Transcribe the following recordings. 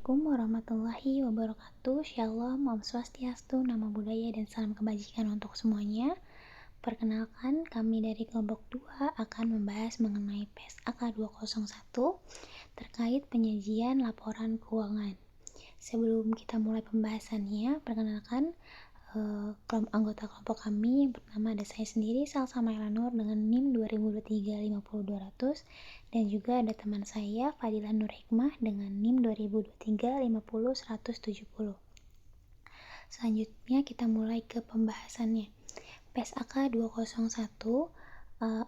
Assalamualaikum warahmatullahi wabarakatuh. Shalom, Om Swastiastu, Namo Buddhaya, dan salam kebajikan untuk semuanya. Perkenalkan, kami dari kelompok 2 akan membahas mengenai PSAK 201 terkait penyajian laporan keuangan. Sebelum kita mulai pembahasannya, perkenalkan anggota kelompok kami. Yang pertama ada saya sendiri, Salsa Mailanur, dengan NIM 2023 50200, dan juga ada teman saya Fadilah Nur Hikmah dengan NIM 2023 50170. Selanjutnya kita mulai ke pembahasannya. PSAK 201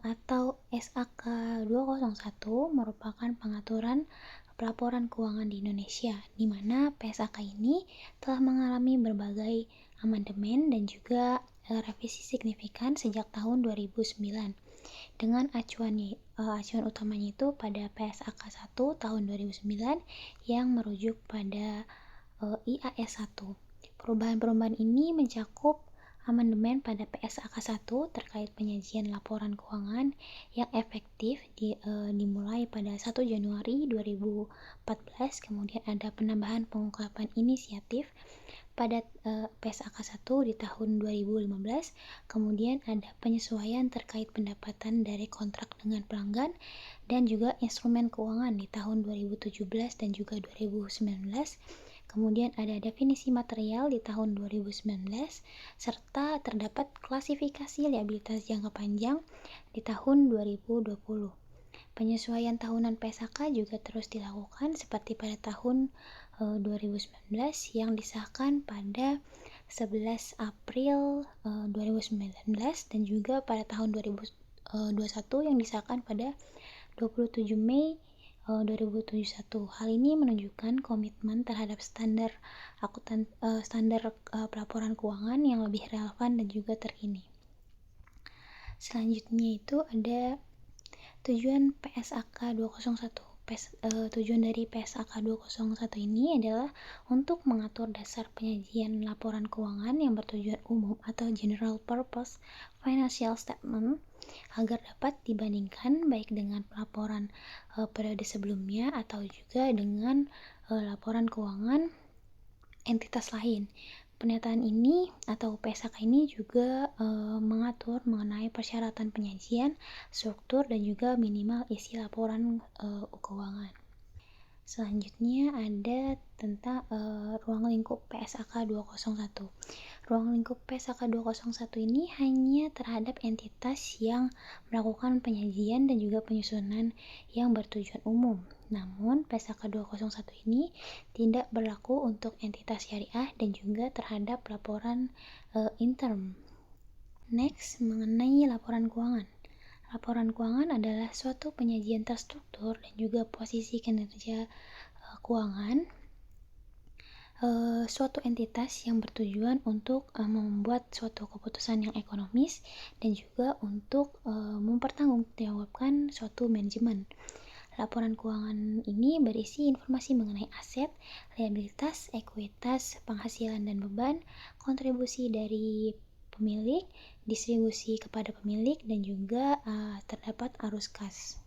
atau SAK 201 merupakan pengaturan pelaporan keuangan di Indonesia, di mana PSAK ini telah mengalami berbagai amandemen dan juga revisi signifikan sejak tahun 2009. Dengan acuan utamanya itu pada PSAK 1 tahun 2009 yang merujuk pada IAS 1. Perubahan-perubahan ini mencakup amandemen pada PSAK 1 terkait penyajian laporan keuangan yang efektif dimulai pada 1 Januari 2014, kemudian ada penambahan pengungkapan inisiatif pada PSAK 1 di tahun 2015, kemudian ada penyesuaian terkait pendapatan dari kontrak dengan pelanggan dan juga instrumen keuangan di tahun 2017 dan juga 2019. Kemudian ada definisi material di tahun 2019, serta terdapat klasifikasi liabilitas jangka panjang di tahun 2020. Penyesuaian tahunan PSAK juga terus dilakukan seperti pada tahun 2019 yang disahkan pada 11 April 2019 dan juga pada tahun 2021 yang disahkan pada 27 Mei 2071. Hal ini menunjukkan komitmen terhadap standar pelaporan keuangan yang lebih relevan dan juga terkini. Selanjutnya itu ada tujuan PSAK 201. Tujuan dari PSAK 201 ini adalah untuk mengatur dasar penyajian laporan keuangan yang bertujuan umum atau general purpose financial statement agar dapat dibandingkan baik dengan laporan periode sebelumnya atau juga dengan laporan keuangan entitas lain. Pernyataan ini atau PSAK ini juga mengatur mengenai persyaratan penyajian, struktur, dan juga minimal isi laporan keuangan. Selanjutnya ada tentang ruang lingkup PSAK 201. Ruang lingkup PSAK 201 ini hanya terhadap entitas yang melakukan penyajian dan juga penyusunan yang bertujuan umum. Namun, PSAK 201 ini tidak berlaku untuk entitas syariah dan juga terhadap laporan intern. Next, mengenai laporan keuangan. Laporan keuangan adalah suatu penyajian terstruktur dan juga posisi kinerja keuangan suatu entitas yang bertujuan untuk membuat suatu keputusan yang ekonomis dan juga untuk mempertanggungjawabkan suatu manajemen. Laporan keuangan ini berisi informasi mengenai aset, liabilitas, ekuitas, penghasilan dan beban, kontribusi dari pemilik, distribusi kepada pemilik, dan juga terdapat arus kas.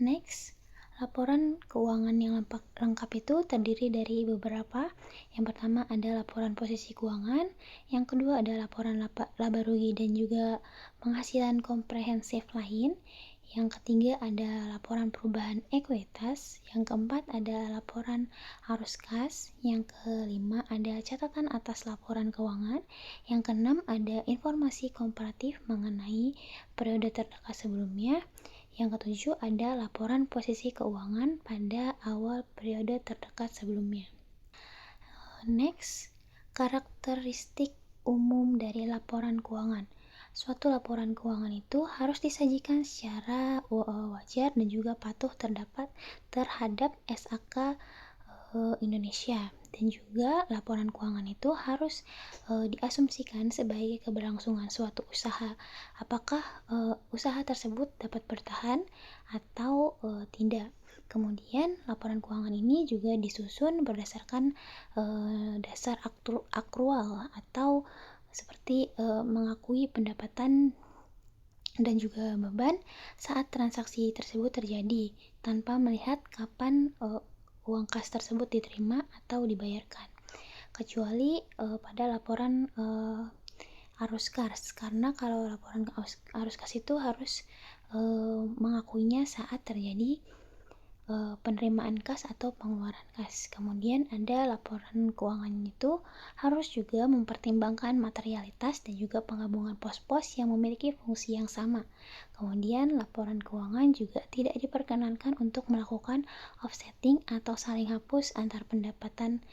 Next, laporan keuangan yang lengkap itu terdiri dari beberapa. Yang pertama ada laporan posisi keuangan, yang kedua ada laporan laba rugi dan juga penghasilan komprehensif lain, yang ketiga ada laporan perubahan ekuitas, yang keempat ada laporan arus kas, yang kelima ada catatan atas laporan keuangan, yang keenam ada informasi komparatif mengenai periode terdekat sebelumnya, yang ketujuh ada laporan posisi keuangan pada awal periode terdekat sebelumnya. Next, karakteristik umum dari laporan keuangan. Suatu laporan keuangan itu harus disajikan secara wajar dan juga patuh terhadap SAK Indonesia, dan juga laporan keuangan itu harus diasumsikan sebagai keberlangsungan suatu usaha. Apakah usaha tersebut dapat bertahan atau tidak. Kemudian laporan keuangan ini juga disusun berdasarkan dasar akrual atau seperti mengakui pendapatan dan juga beban saat transaksi tersebut terjadi tanpa melihat kapan uang kas tersebut diterima atau dibayarkan, kecuali pada laporan arus kas, karena kalau laporan arus kas itu harus mengakuinya saat terjadi penerimaan kas atau pengeluaran kas. Kemudian ada laporan keuangan, itu harus juga mempertimbangkan materialitas dan juga penggabungan pos-pos yang memiliki fungsi yang sama. Kemudian laporan keuangan juga tidak diperkenankan untuk melakukan offsetting atau saling hapus antar pendapatan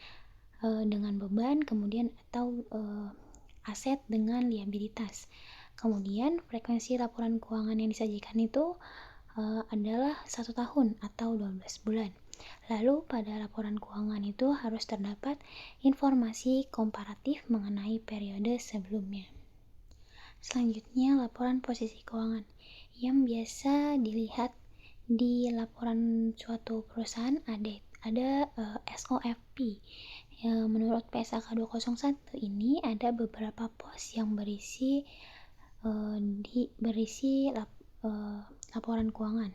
dengan beban, kemudian atau aset dengan liabilitas. Kemudian frekuensi laporan keuangan yang disajikan itu adalah 1 tahun atau 12 bulan. Lalu pada laporan keuangan itu harus terdapat informasi komparatif mengenai periode sebelumnya. Selanjutnya, laporan posisi keuangan yang biasa dilihat di laporan suatu perusahaan ada SOFP. Menurut PSAK 201 ini ada beberapa pos yang berisi laporan keuangan,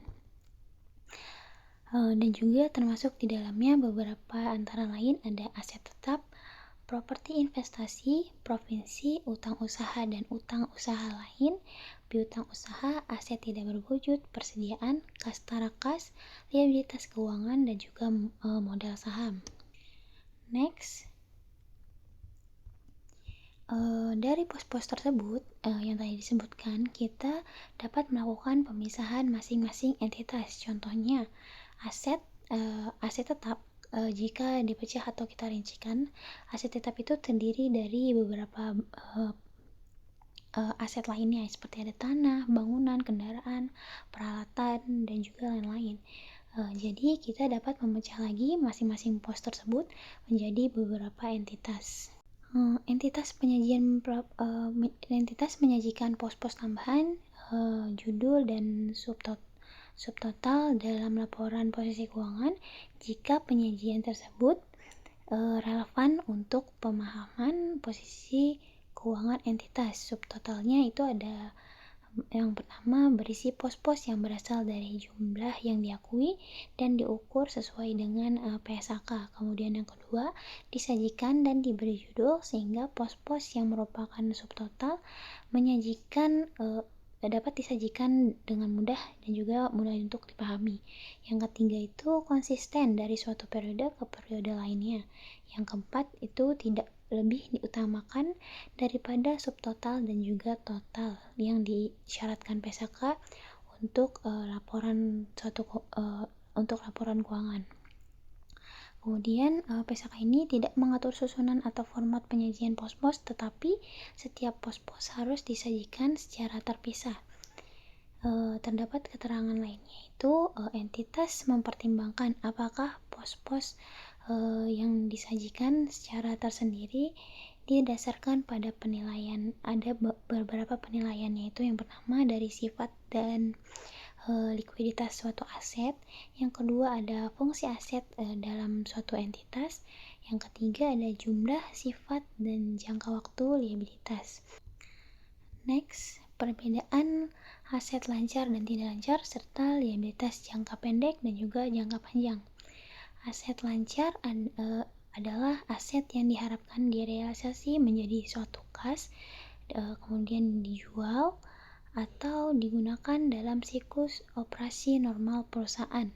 dan juga termasuk di dalamnya beberapa antara lain ada aset tetap, properti investasi, provinsi, utang usaha dan utang usaha lain, piutang usaha, aset tidak berwujud, persediaan, kas tarakas, liabilitas keuangan, dan juga modal saham. Next, dari pos-pos tersebut yang tadi disebutkan, kita dapat melakukan pemisahan masing-masing entitas. Contohnya aset tetap, jika dipecah atau kita rincikan, aset tetap itu terdiri dari beberapa aset lainnya seperti ada tanah, bangunan, kendaraan, peralatan, dan juga lain-lain. Jadi kita dapat memecah lagi masing-masing pos tersebut menjadi beberapa entitas. Entitas menyajikan pos-pos tambahan, judul dan subtotal dalam laporan posisi keuangan jika penyajian tersebut relevan untuk pemahaman posisi keuangan entitas. Subtotalnya itu ada yang pertama berisi pos-pos yang berasal dari jumlah yang diakui dan diukur sesuai dengan PSAK. Kemudian yang kedua, disajikan dan diberi judul sehingga pos-pos yang merupakan subtotal dapat disajikan dengan mudah dan juga mudah untuk dipahami. Yang ketiga itu konsisten dari suatu periode ke periode lainnya. Yang keempat itu tidak lebih diutamakan daripada subtotal dan juga total yang disyaratkan PSAK untuk laporan keuangan. Kemudian PSAK ini tidak mengatur susunan atau format penyajian pos-pos, tetapi setiap pos-pos harus disajikan secara terpisah. Terdapat keterangan lainnya, itu entitas mempertimbangkan apakah pos-pos yang disajikan secara tersendiri didasarkan pada penilaian. Ada beberapa penilaiannya, itu yang pertama dari sifat dan likuiditas suatu aset, yang kedua ada fungsi aset dalam suatu entitas, yang ketiga ada jumlah, sifat, dan jangka waktu liabilitas. Next, perbedaan aset lancar dan tidak lancar serta liabilitas jangka pendek dan juga jangka panjang. Aset lancar adalah aset yang diharapkan direalisasi menjadi suatu kas, kemudian dijual atau digunakan dalam siklus operasi normal perusahaan.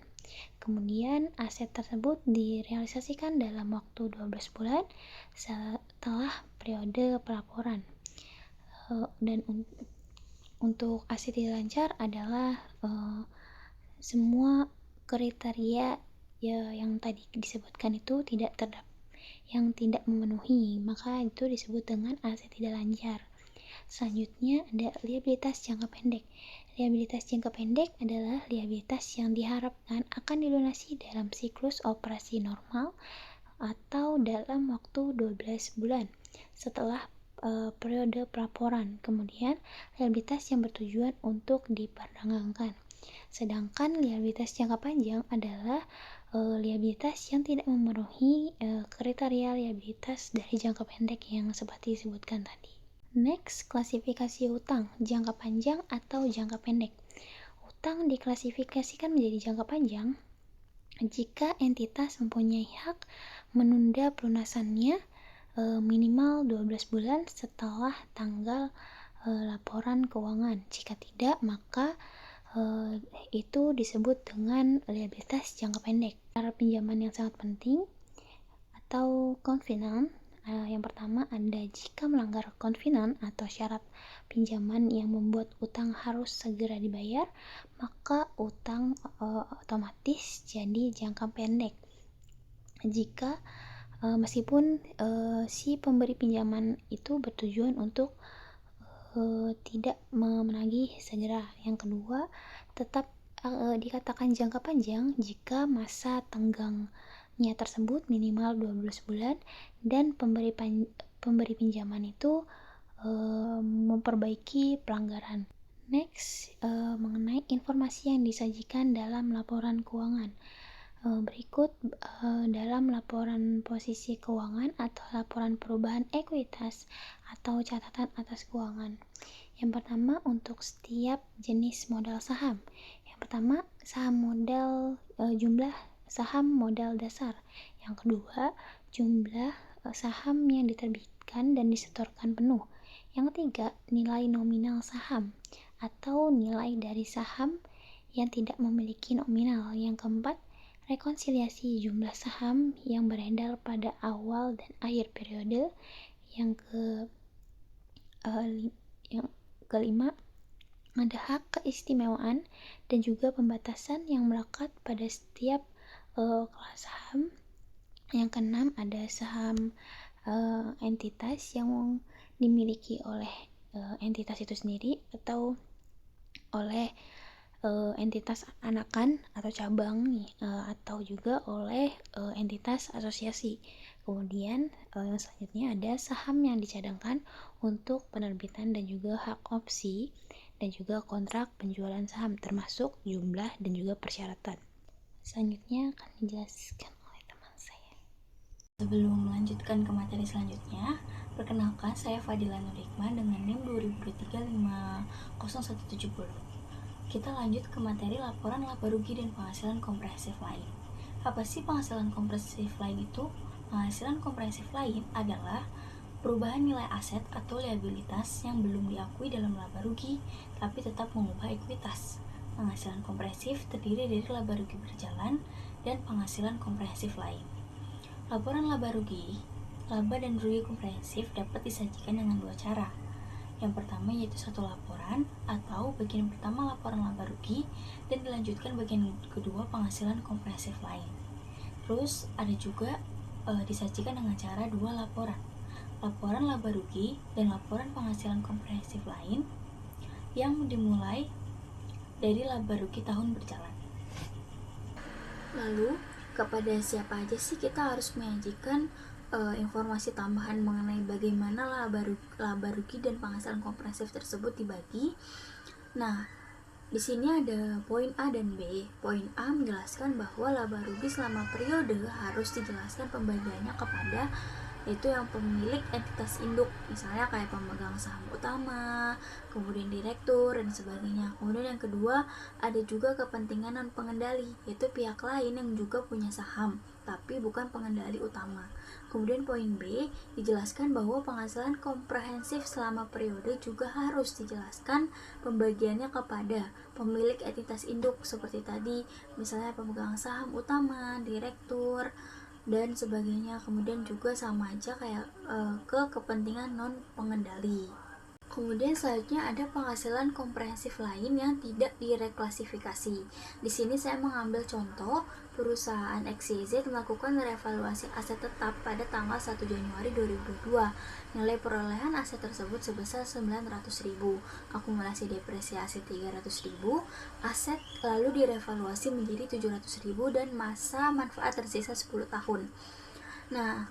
Kemudian aset tersebut direalisasikan dalam waktu 12 bulan setelah periode pelaporan. Dan untuk aset tidak lancar adalah semua kriteria yang tadi disebutkan itu yang tidak memenuhi, maka itu disebut dengan aset tidak lancar. Selanjutnya ada liabilitas jangka pendek. Liabilitas jangka pendek adalah liabilitas yang diharapkan akan dilunasi dalam siklus operasi normal atau dalam waktu 12 bulan setelah periode pelaporan. Kemudian liabilitas yang bertujuan untuk diperdagangkan. Sedangkan liabilitas jangka panjang adalah liabilitas yang tidak memenuhi kriteria liabilitas dari jangka pendek yang seperti disebutkan tadi. Next, klasifikasi utang, jangka panjang atau jangka pendek. Utang diklasifikasikan menjadi jangka panjang Jika entitas mempunyai hak menunda pelunasannya minimal 12 bulan setelah tanggal laporan keuangan. Jika tidak, maka itu disebut dengan liabilitas jangka pendek. Syarat pinjaman yang sangat penting atau covenant. Yang pertama ada jika melanggar covenant atau syarat pinjaman yang membuat utang harus segera dibayar, maka utang otomatis jadi jangka pendek. Jika meskipun si pemberi pinjaman itu bertujuan untuk tidak menagih segera. Yang kedua, tetap dikatakan jangka panjang jika masa tenggangnya tersebut minimal 12 bulan dan pemberi pinjaman itu memperbaiki pelanggaran. Next, mengenai informasi yang disajikan dalam laporan keuangan. Berikut dalam laporan posisi keuangan atau laporan perubahan ekuitas atau catatan atas keuangan. Yang pertama, untuk setiap jenis modal saham. Yang pertama, saham modal jumlah saham modal dasar. Yang kedua, jumlah saham yang diterbitkan dan disetorkan penuh. Yang ketiga, nilai nominal saham atau nilai dari saham yang tidak memiliki nominal. Yang keempat, rekonsiliasi jumlah saham yang beredar pada awal dan akhir periode. Yang kelima, ada hak keistimewaan dan juga pembatasan yang melekat pada setiap kelas saham. Yang keenam, ada saham entitas yang dimiliki oleh entitas itu sendiri atau oleh entitas anakan atau cabang atau juga oleh entitas asosiasi. Kemudian yang selanjutnya ada saham yang dicadangkan untuk penerbitan dan juga hak opsi dan juga kontrak penjualan saham termasuk jumlah dan juga persyaratan. Selanjutnya akan dijelaskan oleh teman saya. Sebelum melanjutkan ke materi selanjutnya, perkenalkan saya Fadila Nurikma dengan NIM 2023-50170. Kita lanjut ke materi laporan laba rugi dan penghasilan komprehensif lain. Apa sih penghasilan komprehensif lain itu? Penghasilan komprehensif lain adalah perubahan nilai aset atau liabilitas yang belum diakui dalam laba rugi tapi tetap mengubah ekuitas. Penghasilan komprehensif terdiri dari laba rugi berjalan dan penghasilan komprehensif lain. Laporan laba rugi, laba dan rugi komprehensif dapat disajikan dengan dua cara. Yang pertama yaitu satu laporan atau bagian pertama laporan laba rugi dan dilanjutkan bagian kedua penghasilan komprehensif lain. Terus ada juga disajikan dengan cara dua laporan, laporan laba rugi dan laporan penghasilan komprehensif lain yang dimulai dari laba rugi tahun berjalan. Lalu kepada siapa aja sih kita harus menyajikan informasi tambahan mengenai bagaimana laba rugi dan penghasilan komprehensif tersebut dibagi. Nah, di sini ada poin A dan B. Poin A menjelaskan bahwa laba rugi selama periode harus dijelaskan pembagiannya kepada yaitu yang pemilik entitas induk, misalnya kayak pemegang saham utama, kemudian direktur dan sebagainya. Kemudian yang kedua, ada juga kepentingan non pengendali, yaitu pihak lain yang juga punya saham tapi bukan pengendali utama. Kemudian poin B dijelaskan bahwa penghasilan komprehensif selama periode juga harus dijelaskan pembagiannya kepada pemilik entitas induk seperti tadi, misalnya pemegang saham utama, direktur dan sebagainya. Kemudian juga sama aja kayak ke kepentingan non pengendali. Kemudian selanjutnya ada penghasilan komprehensif lain yang tidak direklasifikasi. Di sini saya mengambil contoh perusahaan XYZ melakukan revaluasi aset tetap pada tanggal 1 Januari 2022. Nilai perolehan aset tersebut sebesar 900.000, akumulasi depresiasi 300.000, aset lalu direvaluasi menjadi 700.000 dan masa manfaat tersisa 10 tahun. Nah,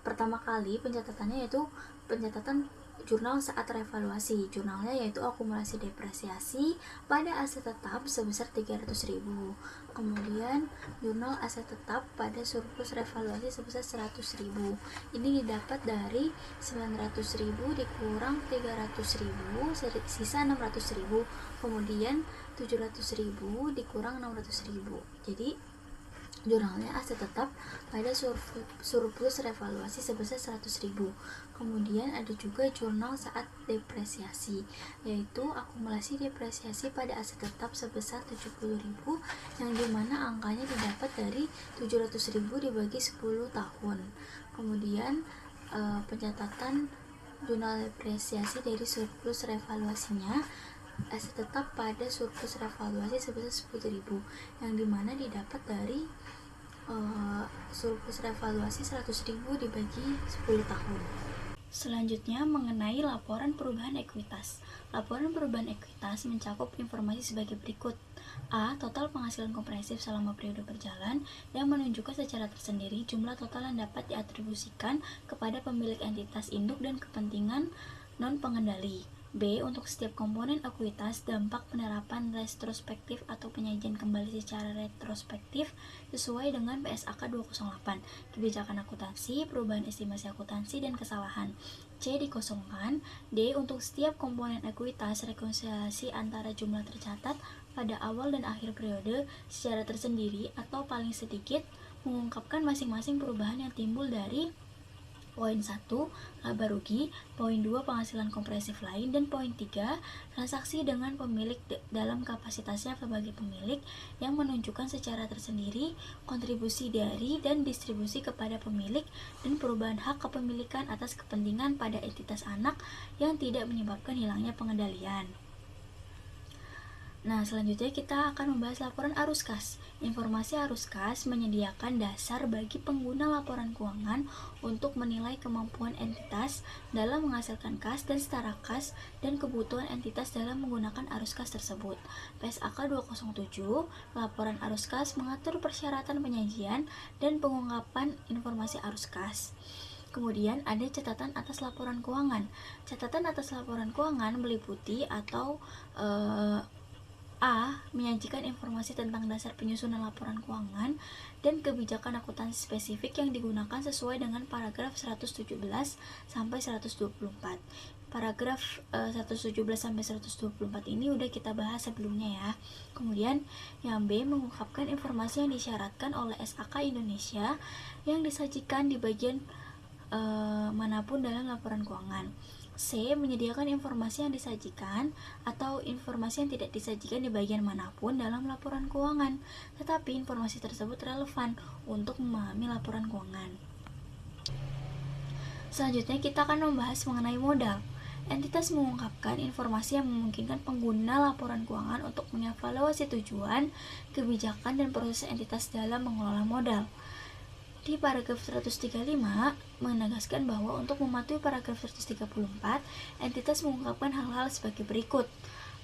pertama kali pencatatannya yaitu pencatatan jurnal saat revaluasi. Jurnalnya yaitu akumulasi depresiasi pada aset tetap sebesar 300.000. Kemudian jurnal aset tetap pada surplus revaluasi sebesar 100.000. Ini didapat dari 900.000 dikurang 300.000 sisa 600.000. Kemudian 700.000 dikurang 600.000. Jadi jurnalnya aset tetap pada surplus revaluasi sebesar 100.000. Kemudian ada juga jurnal saat depresiasi, yaitu akumulasi depresiasi pada aset tetap sebesar 70.000, yang dimana angkanya didapat dari 700.000 dibagi 10 tahun. Kemudian pencatatan jurnal depresiasi dari surplus revaluasinya aset tetap pada surplus revaluasi sebesar 10.000, yang dimana didapat dari surplus revaluasi 100.000 dibagi 10 tahun. Selanjutnya mengenai laporan perubahan ekuitas. Laporan perubahan ekuitas mencakup informasi sebagai berikut. A. Total penghasilan komprehensif selama periode berjalan yang menunjukkan secara tersendiri jumlah total yang dapat diatribusikan kepada pemilik entitas induk dan kepentingan non-pengendali. B. Untuk setiap komponen ekuitas, dampak penerapan retrospektif atau penyajian kembali secara retrospektif sesuai dengan PSAK 208, kebijakan akuntansi, perubahan estimasi akuntansi, dan kesalahan. C. Dikosongkan. D. Untuk setiap komponen ekuitas, rekonsiliasi antara jumlah tercatat pada awal dan akhir periode secara tersendiri atau paling sedikit mengungkapkan masing-masing perubahan yang timbul dari poin 1, laba rugi, poin 2, penghasilan komprehensif lain, dan poin 3, transaksi dengan pemilik dalam kapasitasnya sebagai pemilik yang menunjukkan secara tersendiri kontribusi dari dan distribusi kepada pemilik dan perubahan hak kepemilikan atas kepentingan pada entitas anak yang tidak menyebabkan hilangnya pengendalian. Nah, selanjutnya kita akan membahas laporan arus kas. Informasi arus kas menyediakan dasar bagi pengguna laporan keuangan untuk menilai kemampuan entitas dalam menghasilkan kas dan setara kas dan kebutuhan entitas dalam menggunakan arus kas tersebut. PSAK 207, laporan arus kas mengatur persyaratan penyajian dan pengungkapan informasi arus kas. Kemudian ada catatan atas laporan keuangan. Catatan atas laporan keuangan meliputi atau A. Menyajikan informasi tentang dasar penyusunan laporan keuangan dan kebijakan akuntansi spesifik yang digunakan sesuai dengan paragraf 117 sampai 124. Paragraf 117 sampai 124 ini udah kita bahas sebelumnya ya. Kemudian yang B. Mengungkapkan informasi yang disyaratkan oleh SAK Indonesia yang disajikan di bagian manapun dalam laporan keuangan. C. Menyediakan informasi yang disajikan atau informasi yang tidak disajikan di bagian manapun dalam laporan keuangan, tetapi informasi tersebut relevan untuk memahami laporan keuangan. Selanjutnya kita akan membahas mengenai modal. Entitas mengungkapkan informasi yang memungkinkan pengguna laporan keuangan untuk mengevaluasi tujuan, kebijakan, dan proses entitas dalam mengelola modal. Di paragraf 135 menegaskan bahwa untuk mematuhi paragraf 134, entitas mengungkapkan hal-hal sebagai berikut.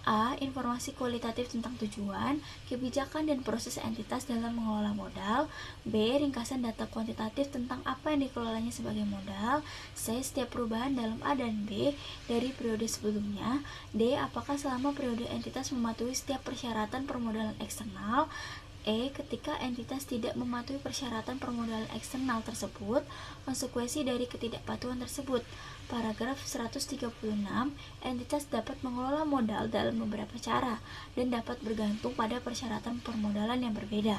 A. Informasi kualitatif tentang tujuan, kebijakan, dan proses entitas dalam mengelola modal. B. Ringkasan data kuantitatif tentang apa yang dikelolanya sebagai modal. C. Setiap perubahan dalam A dan B dari periode sebelumnya. D. Apakah selama periode entitas mematuhi setiap persyaratan permodalan eksternal. E. Ketika entitas tidak mematuhi persyaratan permodalan eksternal tersebut, konsekuensi dari ketidakpatuhan tersebut. Paragraf 136, entitas dapat mengelola modal dalam beberapa cara dan dapat bergantung pada persyaratan permodalan yang berbeda.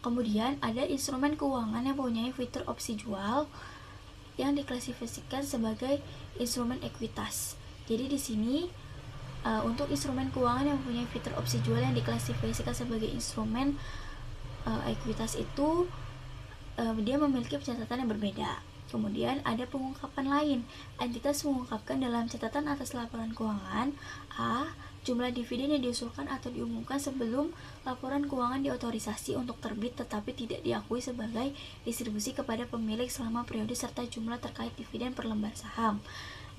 Kemudian ada instrumen keuangan yang mempunyai fitur opsi jual yang diklasifikasikan sebagai instrumen ekuitas. Jadi di sini untuk instrumen keuangan yang mempunyai fitur opsi jual yang diklasifikasikan sebagai instrumen ekuitas itu dia memiliki pencatatan yang berbeda. Kemudian ada pengungkapan lain. Entitas mengungkapkan dalam catatan atas laporan keuangan A. Jumlah dividen yang diusulkan atau diumumkan sebelum laporan keuangan diotorisasi untuk terbit tetapi tidak diakui sebagai distribusi kepada pemilik selama periode serta jumlah terkait dividen per lembar saham.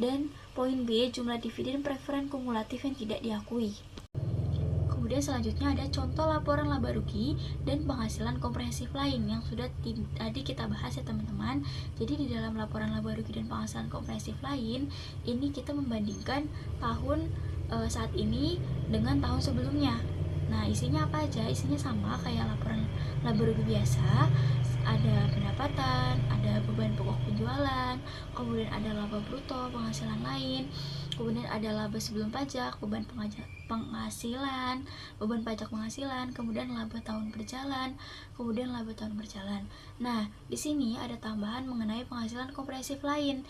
Dan poin B, jumlah dividen preferen kumulatif yang tidak diakui. Kemudian selanjutnya ada contoh laporan laba rugi dan penghasilan komprehensif lain yang sudah tadi kita bahas ya teman-teman. Jadi di dalam laporan laba rugi dan penghasilan komprehensif lain, ini kita membandingkan tahun saat ini dengan tahun sebelumnya. Nah, isinya apa aja? Isinya sama kayak laporan laba rugi biasa. Ada pendapatan, ada beban pokok penjualan, kemudian ada laba bruto, penghasilan lain, kemudian ada laba sebelum pajak, beban penghasilan, beban pajak penghasilan, kemudian laba tahun berjalan, kemudian laba tahun berjalan. Nah, di sini ada tambahan mengenai penghasilan komprehensif lain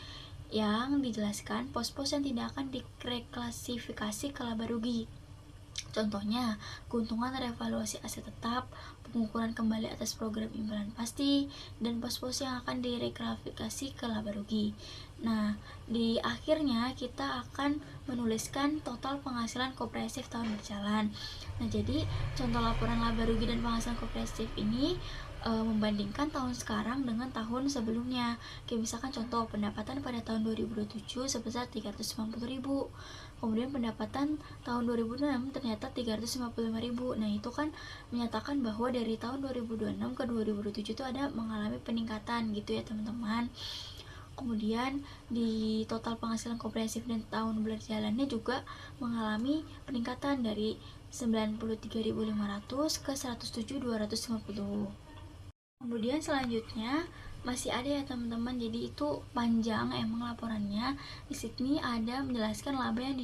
yang dijelaskan pos-pos yang tidak akan direklasifikasi ke laba rugi. Contohnya, keuntungan revaluasi aset tetap, pengukuran kembali atas program imbalan pasti, dan pos-pos yang akan direklasifikasi ke laba rugi. Nah, di akhirnya kita akan menuliskan total penghasilan komprehensif tahun berjalan. Nah, jadi contoh laporan laba rugi dan penghasilan komprehensif ini membandingkan tahun sekarang dengan tahun sebelumnya. Kayak misalkan contoh pendapatan pada tahun 2027 sebesar 350.000. Kemudian pendapatan tahun 2006 ternyata 355.000. Nah, itu kan menyatakan bahwa dari tahun 2026 ke 2027 itu ada mengalami peningkatan gitu ya, teman-teman. Kemudian di total penghasilan komprehensif dan tahun berjalannya juga mengalami peningkatan dari 93.500 ke 107.250. Kemudian selanjutnya masih ada ya teman-teman, jadi itu panjang emang laporannya. Di sini ada menjelaskan laba yang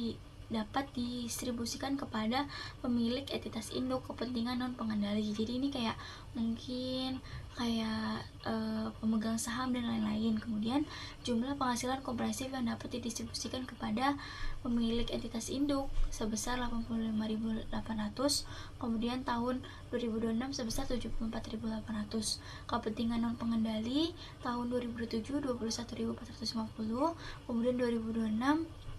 dapat didistribusikan kepada pemilik entitas induk kepentingan non pengendali. Jadi ini kayak mungkin kayak pemegang saham dan lain-lain. Kemudian jumlah penghasilan komprehensif yang dapat didistribusikan kepada pemilik entitas induk sebesar 85.800, kemudian tahun 2026 sebesar 74.800. Kepentingan non pengendali tahun 2007 21.450, kemudian 2026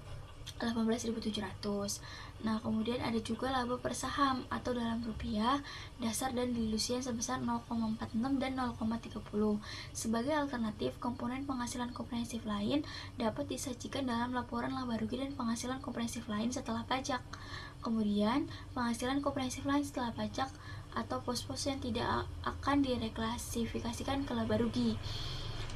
18.700. Nah, kemudian ada juga laba per saham atau dalam rupiah dasar dan dilusian sebesar 0,46 dan 0,30. Sebagai alternatif, komponen penghasilan komprehensif lain dapat disajikan dalam laporan laba rugi dan penghasilan komprehensif lain setelah pajak. Kemudian, penghasilan komprehensif lain setelah pajak atau pos-pos yang tidak akan direklasifikasikan ke laba rugi.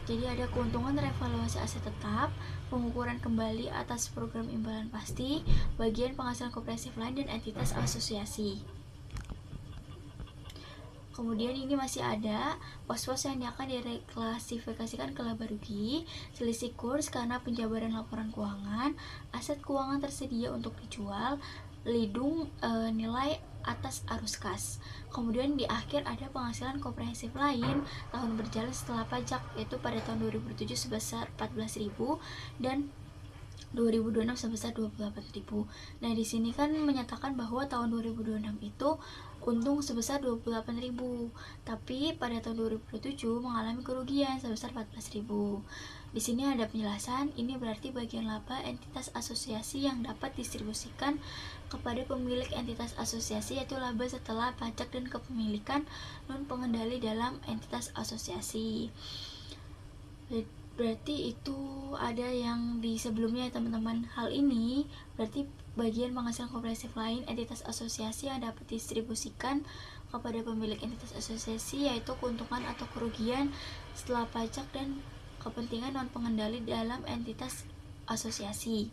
Jadi ada keuntungan revaluasi aset tetap, pengukuran kembali atas program imbalan pasti, bagian penghasilan komprehensif lain, dan entitas asosiasi. Kemudian ini masih ada pos-pos yang akan direklasifikasikan ke laba rugi, selisih kurs karena penjabaran laporan keuangan, aset keuangan tersedia untuk dijual, lidung nilai atas arus kas. Kemudian di akhir ada penghasilan komprehensif lain tahun berjalan setelah pajak, yaitu pada tahun 2007 sebesar 14.000 dan 2026 sebesar 28.000. Nah, di sini kan menyatakan bahwa tahun 2026 itu untung sebesar 28.000, tapi pada tahun 2027 mengalami kerugian sebesar 14.000. Di sini ada penjelasan, ini berarti bagian laba entitas asosiasi yang dapat distribusikan kepada pemilik entitas asosiasi, yaitu laba setelah pajak dan kepemilikan non pengendali dalam entitas asosiasi. Berarti itu ada yang di sebelumnya ya teman-teman. Hal ini berarti bagian penghasilan komprehensif lain entitas asosiasi yang dapat distribusikan kepada pemilik entitas asosiasi, yaitu keuntungan atau kerugian setelah pajak dan kepentingan non pengendali dalam entitas asosiasi.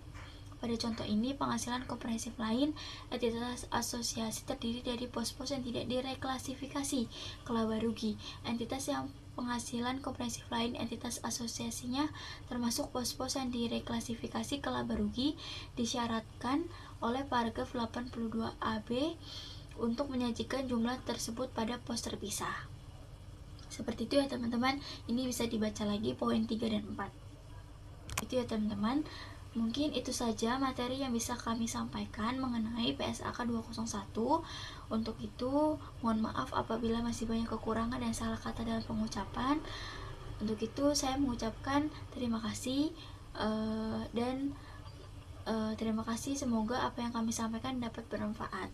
Pada contoh ini, penghasilan komprehensif lain entitas asosiasi terdiri dari pos-pos yang tidak direklasifikasi ke laba rugi. Entitas yang penghasilan komprehensif lain entitas asosiasinya termasuk pos-pos yang direklasifikasi ke laba rugi disyaratkan oleh paragraf 82AB untuk menyajikan jumlah tersebut pada pos terpisah. Seperti itu ya teman-teman. Ini bisa dibaca lagi poin 3 dan 4. Itu ya teman-teman. Mungkin itu saja materi yang bisa kami sampaikan mengenai PSAK 201. Untuk itu, mohon maaf apabila masih banyak kekurangan dan salah kata dalam pengucapan. Untuk itu, saya mengucapkan terima kasih dan terima kasih. Semoga apa yang kami sampaikan dapat bermanfaat.